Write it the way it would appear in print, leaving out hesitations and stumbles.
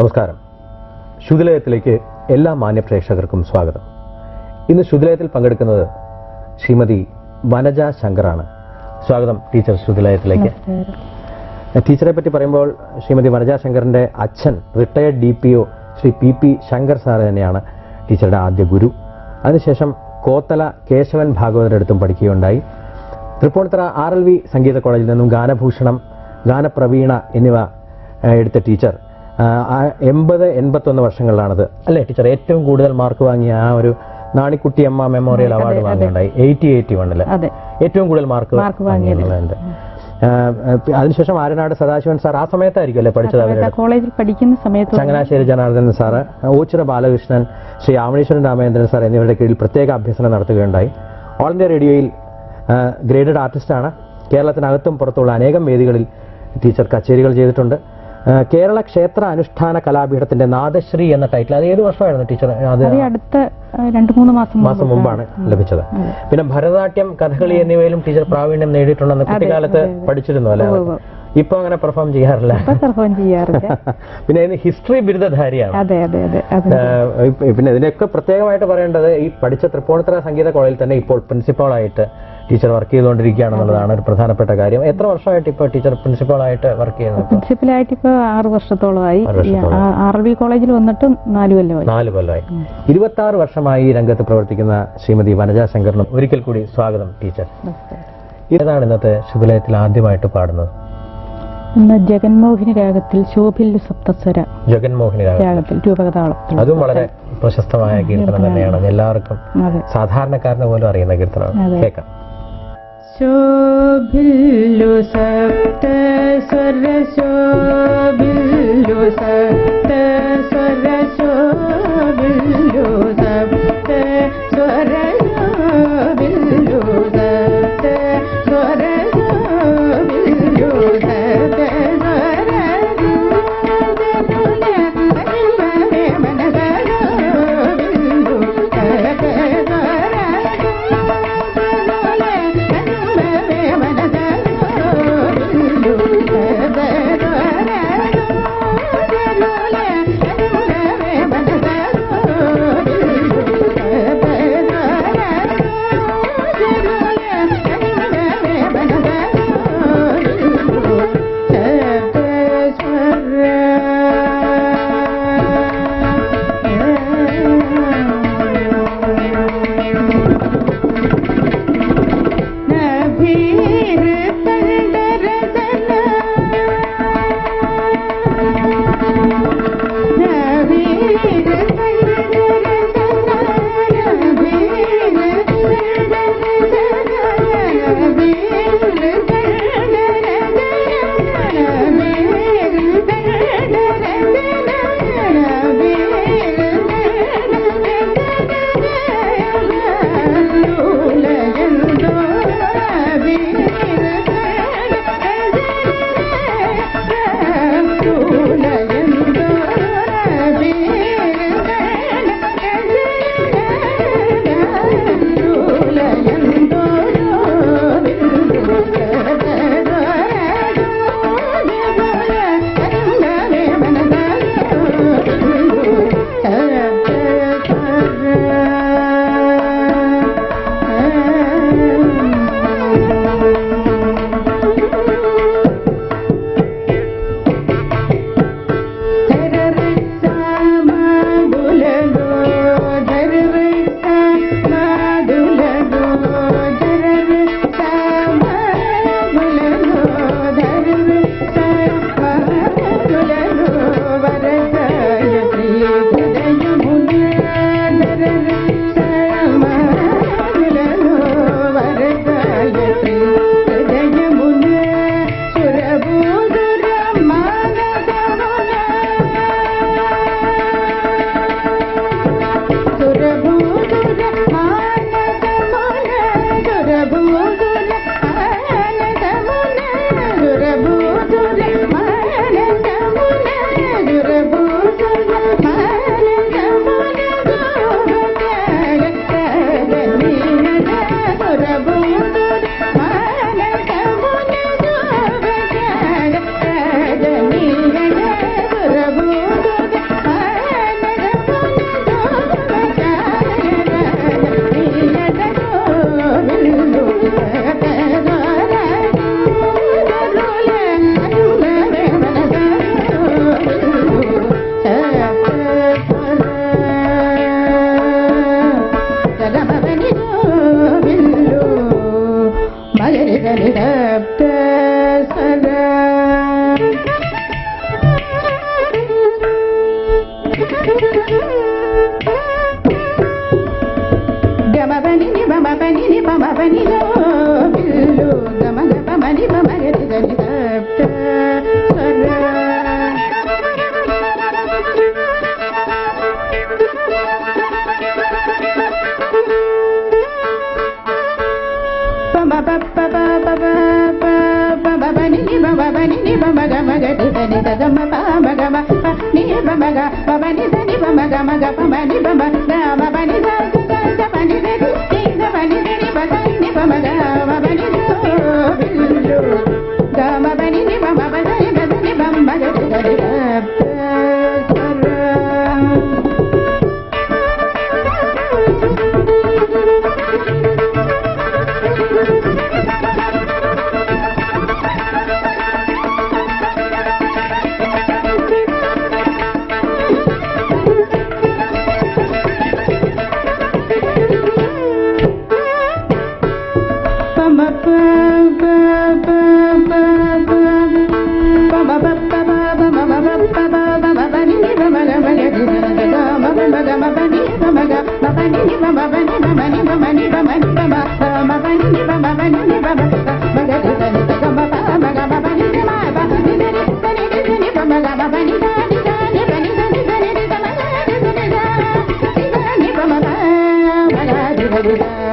നമസ്കാരം. ശുദ്ധലയത്തിലേക്ക് എല്ലാ മാന്യ പ്രേക്ഷകർക്കും സ്വാഗതം. ഇന്ന് ശുദ്ധലയത്തിൽ പങ്കെടുക്കുന്നത് ശ്രീമതി വനജ ശങ്കറാണ്. സ്വാഗതം ടീച്ചർ ശുദ്ധലയത്തിലേക്ക്. ടീച്ചറെ പറ്റി പറയുമ്പോൾ ശ്രീമതി വനജ ശങ്കറിന്റെ അച്ഛൻ retired DPO Shri PP Shankar sir തന്നെയാണ് ടീച്ചറുടെ ആദ്യ ഗുരു. അതിനുശേഷം കോത്തല കേശവൻ ഭാഗവതരുടെ അടുത്തും പഠിക്കുകയുണ്ടായി. തൃപ്പൂണിത്തുറ RLV സംഗീത കോളേജിൽ നിന്നും ഗാനഭൂഷണം, ഗാനപ്രവീണ എന്നിവ എടുത്ത ടീച്ചർ 80-81 വർഷങ്ങളിലാണത് അല്ലേ ടീച്ചർ ഏറ്റവും കൂടുതൽ മാർക്ക് വാങ്ങിയ ആ ഒരു നാണിക്കുട്ടിയമ്മ മെമ്മോറിയൽ അവാർഡ് വാങ്ങിയുണ്ടായി 80-81 ഏറ്റവും കൂടുതൽ മാർക്ക് വാങ്ങിയുണ്ട്. അതിനുശേഷം ആരനാട് സദാശിവൻ സാർ ആ സമയത്തായിരിക്കും അല്ലെ പഠിച്ചത്? അവരുടെ കോളേജിൽ പഠിക്കുന്ന സമയത്ത് ചങ്ങനാശ്ശേരി ജനാർദ്ദനൻ സാറ്, ഓച്ചിറ ബാലകൃഷ്ണൻ, ശ്രീ ആവണീശ്വരൻ രാമേന്ദ്രൻ സാർ എന്നിവരുടെ കീഴിൽ പ്രത്യേക അഭ്യസനം നടത്തുകയുണ്ടായി. ഓൾ ഇന്ത്യ റേഡിയോയിൽ ഗ്രേഡഡ് ആർട്ടിസ്റ്റാണ്. കേരളത്തിനകത്തും പുറത്തുള്ള അനേകം വേദികളിൽ ടീച്ചർ കച്ചേരികൾ ചെയ്തിട്ടുണ്ട്. കേരള ക്ഷേത്ര അനുഷ്ഠാന കലാപീഠത്തിന്റെ നാദശ്രീ എന്ന ടൈറ്റിൽ അത് ഏത് വർഷമായിരുന്നു ടീച്ചർ? അത് അടുത്ത 2-3 മാസം മുമ്പാണ് ലഭിച്ചത്. പിന്നെ ഭരതനാട്യം, കഥകളി എന്നിവയിലും ടീച്ചർ പ്രാവീണ്യം നേടിയിട്ടുണ്ടെന്ന് കുട്ടിക്കാലത്ത് പഠിച്ചിരുന്നു അല്ലെ? ഇപ്പൊ അങ്ങനെ പെർഫോം ചെയ്യാറില്ല. പിന്നെ ഹിസ്റ്ററി ബിരുദധാരിയാണ്. പിന്നെ ഇതിനൊക്കെ പ്രത്യേകമായിട്ട് പറയേണ്ടത് ഈ പഠിച്ച തൃപ്പൂണിത്തുറ സംഗീത കോളേജിൽ തന്നെ ഇപ്പോൾ പ്രിൻസിപ്പാളായിട്ട് ടീച്ചർ വർക്ക് ചെയ്തുകൊണ്ടിരിക്കുകയാണെന്നുള്ളതാണ് ഒരു പ്രധാനപ്പെട്ട കാര്യം. എത്ര വർഷമായിട്ട് ഇപ്പോൾ ടീച്ചർ പ്രിൻസിപ്പാളായിട്ട് വർക്ക് ചെയ്യുന്നത്? പ്രിൻസിപ്പലായിട്ട് ഇപ്പോൾ 6 വർഷത്തോളമായി. RLV കോളേജിൽ വന്നിട്ട് 4 കൊല്ലമായി. 26 വർഷമായി രംഗത്ത് പ്രവർത്തിക്കുന്ന ശ്രീമതി വനജ ശങ്കറിനും ഒരിക്കൽ കൂടി സ്വാഗതം ടീച്ചർ. ഏതാണ് ഇന്നത്തെ ശുഭലയത്തിൽ ആദ്യമായിട്ട് പാടുന്നത്? ഇന്ന് ജഗന്മോഹിനി രാഗത്തിൽ ശോഭില്ലു സപ്തസ്വര ജഗന്മോഹിനി രാഗത്തിൽ രൂപകതാളത്തിൽ. അതും വളരെ പ്രശസ്തമായ കീർത്തനം തന്നെയാണ്. എല്ലാവർക്കും സാധാരണക്കാരന് പോലും അറിയുന്ന കീർത്തനമാണ്. കേൾക്കാം. ശോഭില്ലു സപ്തസ്വര ശോഭില്ലു സപ്തസ്വര ശോഭില്ലു സപ്തസ്വര ശോഭില്ലു സപ്തസ്വര ശോഭില്ലു Bye.